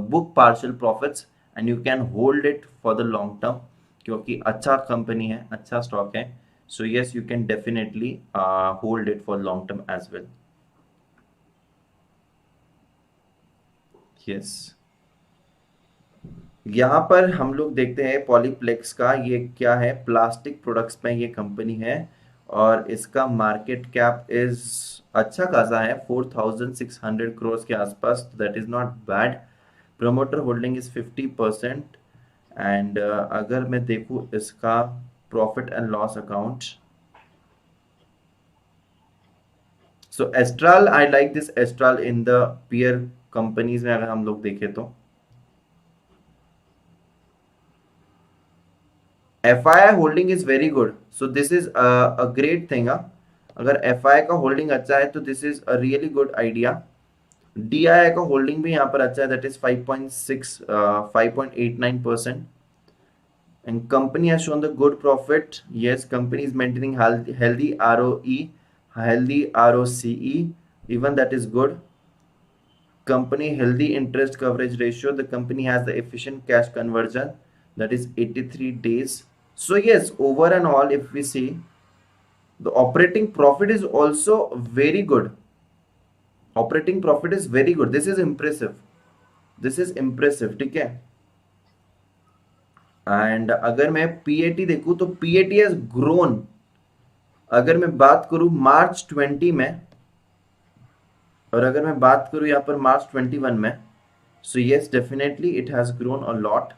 book partial profits and you can hold it for the long term, क्योंकि अच्छा कंपनी है, अच्छा स्टॉक है। So yes, you can definitely hold it for long term as well। Yes, यहाँ पर हम लोग देखते हैं पॉलीप्लेक्स का, ये क्या है, प्लास्टिक प्रोडक्ट्स में ये कंपनी है, और इसका मार्केट कैप इज अच्छा खासा है, 4600 करोड़ के आसपास, that is not bad. Promoter holding is 50%, and अगर मैं देखूँ इसका profit and loss account, so Astral, I like this Astral in the peer companies में अगर हम लोग देखें तो FII holding is very good, so this is a great thing. अगर FII का होल्डिंग अच्छा है तो this is a really good idea. DII का होल्डिंग भी यहाँ पर अच्छा है, that is 5.89%। And company has shown the good profit. Yes, company is maintaining healthy ROE, healthy ROCE, even that is good. Company healthy interest coverage ratio. The company has the efficient cash conversion, that is 83 days. So yes, over and all, if we see, the operating profit is also very good. Operating profit is very good. This is impressive. This is impressive. ठीक है. And अगर मैं PAT देखूं तो PAT has grown. अगर मैं बात करूं मार्च 20 में और अगर मैं बात करूं यहां पर मार्च 21 में, so yes definitely it has grown a lot.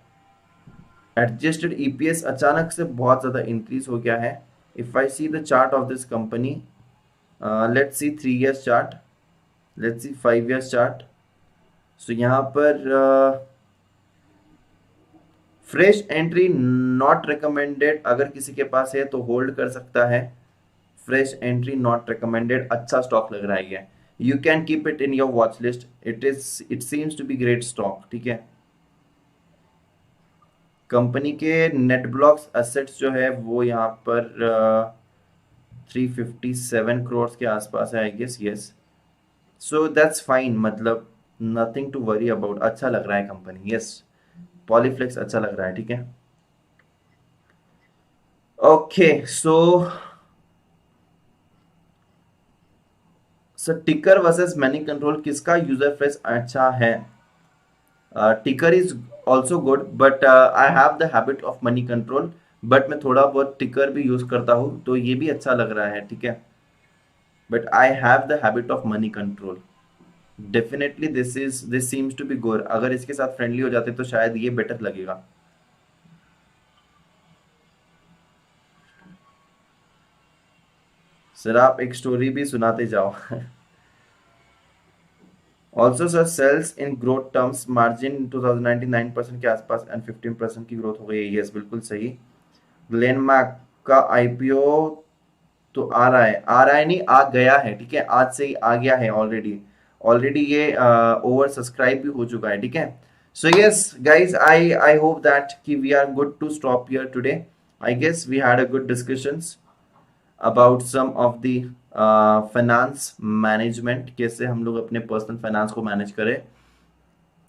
Adjusted EPS अचानक से बहुत ज्यादा इंक्रीज हो गया है। If I see the chart of this company, let's see 3 years chart, let's see 5 years chart. So यहां पर फ्रेश एंट्री नॉट रिकमेंडेड, अगर किसी के पास है तो होल्ड कर सकता है। फ्रेश एंट्री नॉट रिकमेंडेड, अच्छा स्टॉक लग रहा है ये, you can keep it in your watch list, it seems to be great stock. ठीक है, कंपनी के नेट ब्लॉक्स एसेट्स जो है वो यहाँ पर 357 करोड़ के आसपास है I guess. Yes, so that's fine, मतलब नथिंग टू वरी अबाउट, अच्छा लग रहा है कंपनी। यस, पॉलीफ्लेक्स अच्छा लग रहा है। ठीक है, ओके सो टिकर वर्सेस मनी कंट्रोल, किसका यूजर फेस अच्छा है? टिकर is also good, but I have the habit of money control, but मैं थोड़ा बहुत टिकर भी यूज करता हूँ तो ये भी अच्छा लग रहा है। ठीक है, but I have the habit of money control. Definitely this seems to be good, अगर इसके साथ फ्रेंडली हो जाते तो शायद ये बेटर लगेगा। सर आप एक स्टोरी भी सुनाते जाओ। Also sir sales in growth terms, margin 2019 9% के आसपास एंड 15% की ग्रोथ हो गई है। यस, बिल्कुल सही। ग्लेनमार्क का IPO तो आ रहा है नहीं, आ गया है। ठीक है, आज से ही आ गया है ऑलरेडी, ऑलरेडी ये ओवर सब्सक्राइब भी हो चुका है। ठीक है, so yes guys, I hope that कि we are good to stop here today. I guess we had a good discussions about some of the finance management, कैसे हम लोग अपने पर्सनल फाइनेंस को मैनेज करें।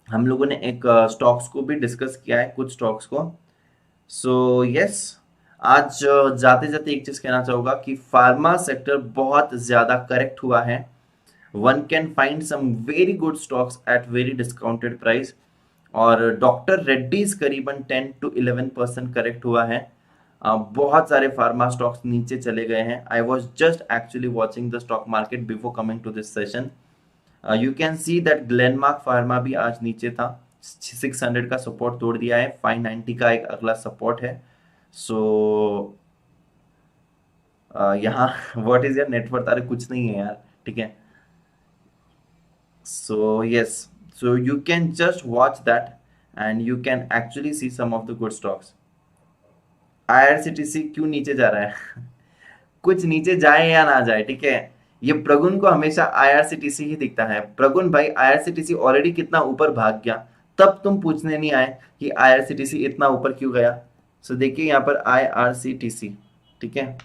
हम लोगों ने एक स्टॉक्स को भी डिस्कस किया है, कुछ स्टॉक्स को। सो यस, आज जाते जाते एक चीज कहना चाहूंगा कि फार्मा सेक्टर बहुत ज्यादा करेक्ट हुआ है। One can find some very good stocks at very discounted price, और डॉक्टर रेड्डीज करीबन 10 to 11% करेक्ट हुआ है। बहुत सारे फार्मा स्टॉक्स नीचे चले गए हैं। I was just actually watching the stock market before coming to this session. You can see that Glenmark Pharma भी आज नीचे था, 600 का सपोर्ट तोड़ दिया है, 590 का एक अगला सपोर्ट है। सो यहाँ व्हाट इज योर नेटवर्थ, अरे कुछ नहीं है यार। ठीक है, so yes, so you can just watch that and you can actually see some of the good stocks. IRCTC क्यों नीचे जा रहा है? कुछ नीचे जाए या ना जाए, ठीक है, ये प्रगुन को हमेशा IRCTC ही दिखता है। प्रगुन भाई, IRCTC ऑलरेडी कितना ऊपर भाग गया, तब तुम पूछने नहीं आए कि IRCTC इतना ऊपर क्यों गया। सो देखिए यहाँ पर IRCTC, ठीक है,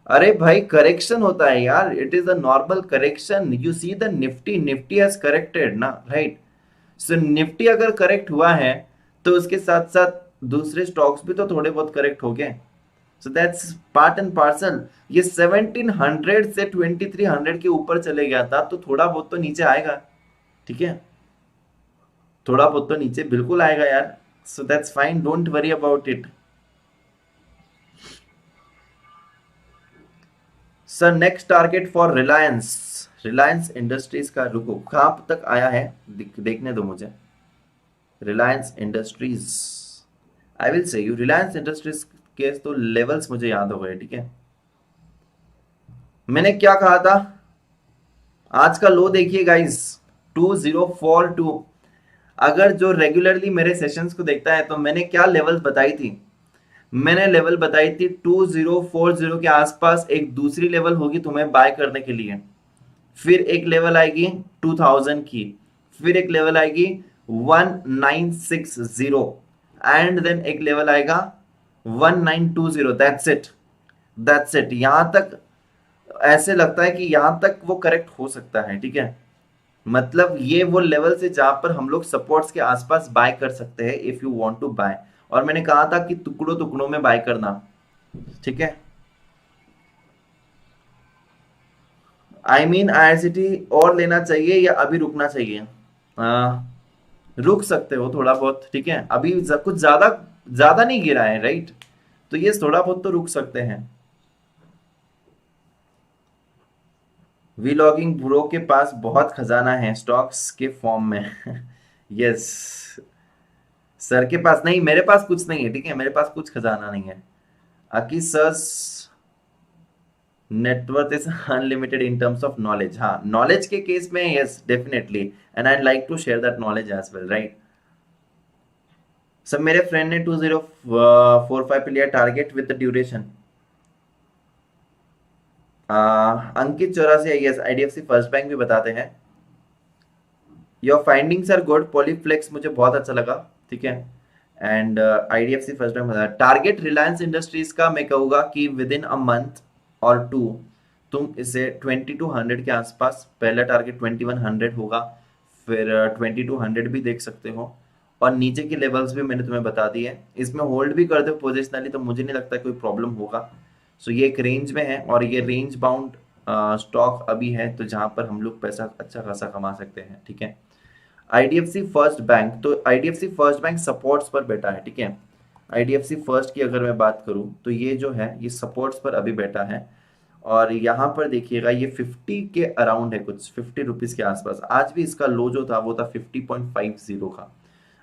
अरे भाई करेक्शन होता है यार, it is a normal correction. You see the Nifty has corrected ना, राइट। सो निफ्टी अगर करेक्ट हुआ है तो उसके साथ साथ दूसरे स्टॉक्स भी तो थोड़े बहुत करेक्ट हो गए। So that's part and parcel. ये 1700 से 2300 के ऊपर चले गया था तो थोड़ा बहुत तो नीचे आएगा। ठीक है, थोड़ा बहुत तो नीचे बिल्कुल आएगा यार। सो that's fine, don't worry about it. Sir next target for Reliance, Reliance Industries का रुको कहां तक आया है देखने दो मुझे। Reliance industries, I will say you, Reliance industries के तो लेवल्स मुझे याद हो गए। ठीक है, मैंने क्या कहा था, आज का लो देखिए गाइस, 2042। अगर जो रेगुलरली मेरे सेशंस को देखता है तो मैंने क्या लेवल्स बताई थी, मैंने लेवल बताई थी 2040 के आसपास एक दूसरी लेवल होगी तुम्हें बाय करने के लिए, फिर एक लेवल आएगी 2000 की, फिर एक लेवल आएगी 1960, एंड देन एक लेवल आएगा 1920। दैट्स इट यहां तक ऐसे लगता है कि यहां तक वो करेक्ट हो सकता है, ठीक है। मतलब ये वो लेवल से जहां पर हम लोग सपोर्ट्स के आसपास बाय कर सकते हैं if you want to buy. और मैंने कहा था कि टुकड़ों टुकड़ों में बाय करना, ठीक है। आई मीन आईआरसीटी और लेना चाहिए या अभी रुकना चाहिए? आ, रुक सकते हो थोड़ा बहुत, ठीक है। अभी कुछ ज्यादा ज्यादा नहीं गिरा है, राइट। तो ये थोड़ा बहुत तो रुक सकते हैं। वीलॉगिंग ब्रो के पास बहुत खजाना है स्टॉक्स के फॉर्म में। यस। सर के पास नहीं, मेरे पास कुछ नहीं है, ठीक है, मेरे पास कुछ खजाना नहीं है। आकी sir's net worth is unlimited in terms of knowledge. हाँ, नॉलेज के केस में yes definitely, and I like to share that knowledge as well, right. सब मेरे फ्रेंड ने 2045 पे लिया target with the duration. Ankit 84, yes IDFC first bank भी बताते हैं। Your findings are good, Polyflex मुझे बहुत अच्छा लगा, ठीक है। एंड आईडीएफसी फर्स्ट बैंक बताया टारगेट रिलायंस इंडस्ट्रीज का। मैं कहूंगा कि विद इन अ मंथ और टू तुम इसे 2200 के आसपास, पहला टारगेट 2100 होगा, फिर 2200 भी देख सकते हो, और नीचे के लेवल्स भी मैंने तुम्हें बता दिए। इसमें होल्ड भी कर दो पोजिशनली तो मुझे नहीं लगता कोई प्रॉब्लम होगा। सो ये एक रेंज में है और ये रेंज बाउंड स्टॉक अभी है, तो जहां पर हम लोग पैसा अच्छा खासा कमा सकते हैं, ठीक है। आईडीएफसी फर्स्ट बैंक, तो आईडीएफसी फर्स्ट बैंक सपोर्ट्स पर बैठा है, ठीक है। आईडीएफसी फर्स्ट की अगर मैं बात करूं तो ये जो है ये सपोर्ट्स पर अभी बैठा है, और यहाँ पर देखिएगा ये 50 के अराउंड है, कुछ 50 रुपीज के आसपास। आज भी इसका लो जो था वो था 50.50 का।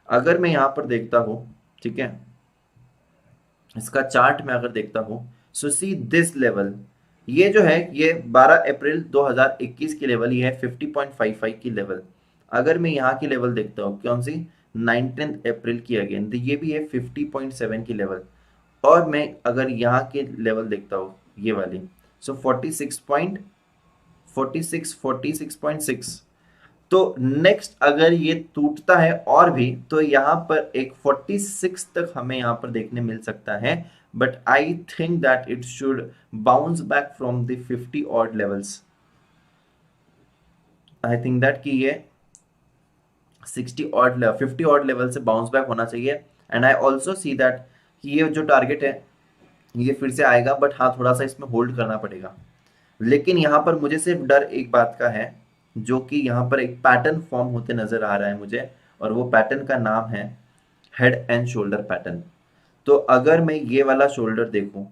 अगर मैं यहाँ पर देखता हूँ, ठीक है, इसका चार्ट में अगर देखता हूँ, सो सी दिस लेवल, ये जो है ये 12 अप्रैल 2021 की लेवल, ये है 50.55 की लेवल। अगर मैं यहाँ की लेवल देखता हूँ, कौन सी, 19 अप्रैल की अगेन, तो ये भी है 50.7 की लेवल। और मैं अगर यहाँ के लेवल देखता हूँ ये वाली, सो 46.6, तो नेक्स्ट अगर ये टूटता है और भी तो यहाँ पर एक 46 तक हमें यहाँ पर देखने मिल सकता है। But I think that it should bounce back from the 50 odd levels. I think that कि ये 50 ऑड लेवल से बाउंस बैक होना चाहिए। And I also see that कि ये जो टारगेट है ये फिर से आएगा, बट हाँ थोड़ा सा इसमें होल्ड करना पड़ेगा। लेकिन यहाँ पर मुझे सिर्फ डर एक बात का है, जो कि यहाँ पर एक पैटर्न फॉर्म होते नजर आ रहा है मुझे, और वो पैटर्न का नाम है हेड एंड शोल्डर पैटर्न। तो अगर मैं ये वाला शोल्डर देखूं,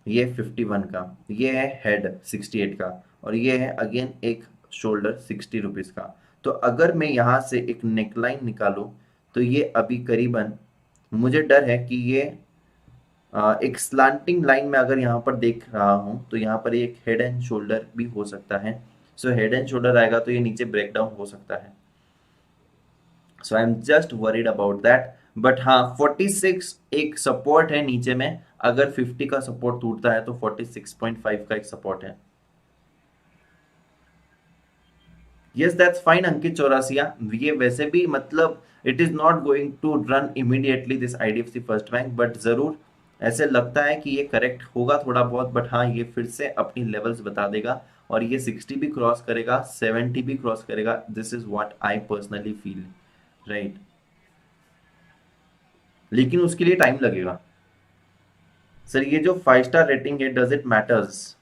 ये 51 का, ये है हेड 68 का, और ये है अगेन एक शोल्डर 60 रुपीज का। तो अगर मैं यहाँ से एक नेकलाइन निकालूं तो ये अभी करीबन, मुझे डर है कि ये एक स्लांटिंग लाइन में अगर यहाँ पर देख रहा हूँ तो यहाँ पर एक हेड एंड शोल्डर भी हो सकता है। सो हेड एंड शोल्डर आएगा तो ये नीचे ब्रेक डाउन हो सकता है। So I am just worried about that. But हाँ 46 एक सपोर्ट है नीचे में, अगर 50 का सपोर्ट टूटता है तो 46.5 का एक सपोर्ट है। Yes that's fine Ankit Chaurasia, ये वैसे भी मतलब it is not going to run immediately this IDFC first Bank, but जरूर ऐसे लगता है कि ये करेक्ट होगा थोड़ा बहुत। बट हाँ ये फिर से अपनी लेवल्स बता देगा, और ये 60 भी क्रॉस करेगा, 70 भी क्रॉस करेगा। This is what I personally feel, right. लेकिन उसके लिए टाइम लगेगा। सर ये जो 5 स्टार रेटिंग है, does it matters?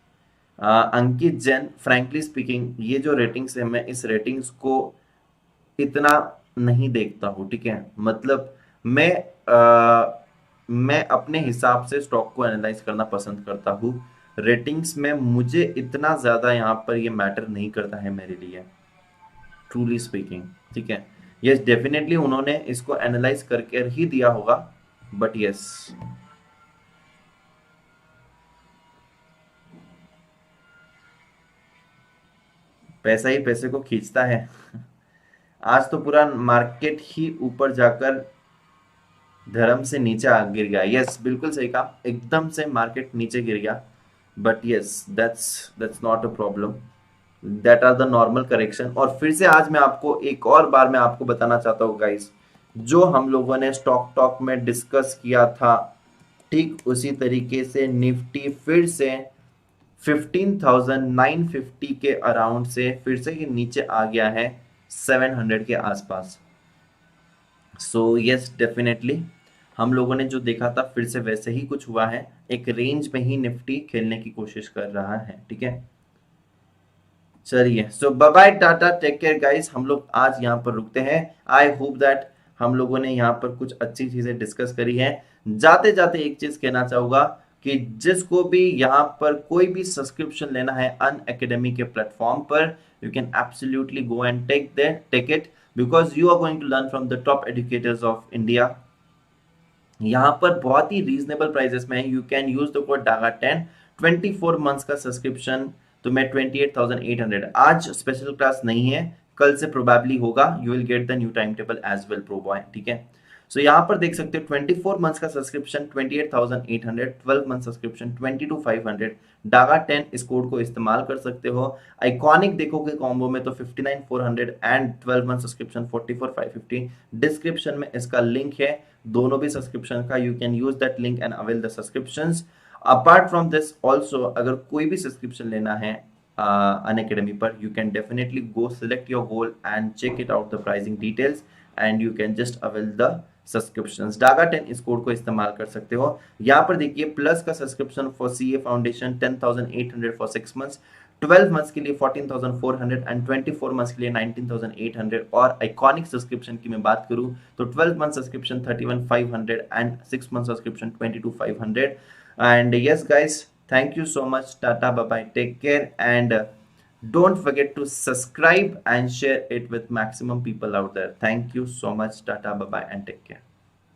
Ankit Jain, frankly speaking ये जो रेटिंग्स है, मैं इस रेटिंग्स को इतना नहीं देखता हूँ, ठीक है। मतलब मैं मैं अपने हिसाब से स्टॉक को एनालाइज करना पसंद करता हूँ। रेटिंग्स में मुझे इतना ज़्यादा यहाँ पर ये मैटर नहीं करता है मेरे लिए, ट्रूली स्पीकिंग, ठीक है। यस डेफिनेटली उन्होंने इसको एनालाइज करके ही दिया होगा, बट यस। पैसा ही पैसे को खींचता है। आज तो पूरा मार्केट ही ऊपर जाकर धर्म से नीचे आ गिर गया। यस, बिल्कुल सही कहा, एकदम से मार्केट नीचे गिर गया। But yes, that's not a problem, that are the normal correction. और फिर से आज मैं आपको एक और बार मैं आपको बताना चाहता हूँ गाइस, जो हम लोगों ने स्टॉक टॉक में डिस्कस किया था, ठीक उसी तरीके से निफ्टी फिर से 15,950 के अराउंड से फिर से ये नीचे आ गया है 700 के आसपास। सो यस, डेफिनेटली हम लोगों ने जो देखा था फिर से वैसे ही कुछ हुआ है, एक रेंज में ही निफ्टी खेलने की कोशिश कर रहा है। ठीक है, चलिए, so bye bye, tata, take care guys. हम लोग आज यहाँ पर रुकते हैं। आई होप दैट हम लोगों ने यहाँ पर कुछ अच्छी चीजें डिस्कस करी हैं। जाते जाते एक चीज कहना चाहूंगा कि जिसको भी यहाँ पर कोई भी सब्सक्रिप्शन लेना है अन अकेडमी के प्लेटफॉर्म पर, you can absolutely go and take it, because you are going to learn from the top educators of India. यहाँ पर बहुत ही रीजनेबल प्राइसेस में है। You can use the code DAGA10, 24 months का सब्सक्रिप्शन तो मैं 28,800। आज स्पेशल क्लास नहीं है, कल से प्रोबेबली होगा। You will get the new time table as well प्रो बॉय। ठीक है, सो यहाँ पर देख सकते हो 24 मंथ्स का सब्सक्रिप्शन 28,800, 12 मंथ सब्सक्रिप्शन 22,500। DAGA10 इस कोड को इस्तेमाल कर सकते हो। आइकॉनिक देखोगे कॉम्बो में तो 59,400 एंड 12 मंथ सब्सक्रिप्शन 44,550। डिस्क्रिप्शन में इसका लिंक है दोनों भी सब्सक्रिप्शन का, you can use that link and avail the subscriptions. Apart from this also अगर कोई भी सब्सक्रिप्शन लेना है अन अकेडमी पर, you can definitely go select your goal and check it out the pricing details and you can just avail the subscriptions. DAGA10 इस code को इस्तेमाल कर सकते हो। यहाँ पर देखिए प्लस का subscription for CA foundation 10,800 for 6 months, 12 months के लिए 14,400 एंड 24 मंथ्स के लिए 19,800। और आइकॉनिक सब्सक्रिप्शन की मैं बात करूं तो 12 month subscription 31,500 and 6 month subscription 22,500। And yes guys, thank you so much, tata, bye bye, take care, and don't forget to subscribe and share it with maximum people out there. Thank you so much, tata, bye bye, and take care.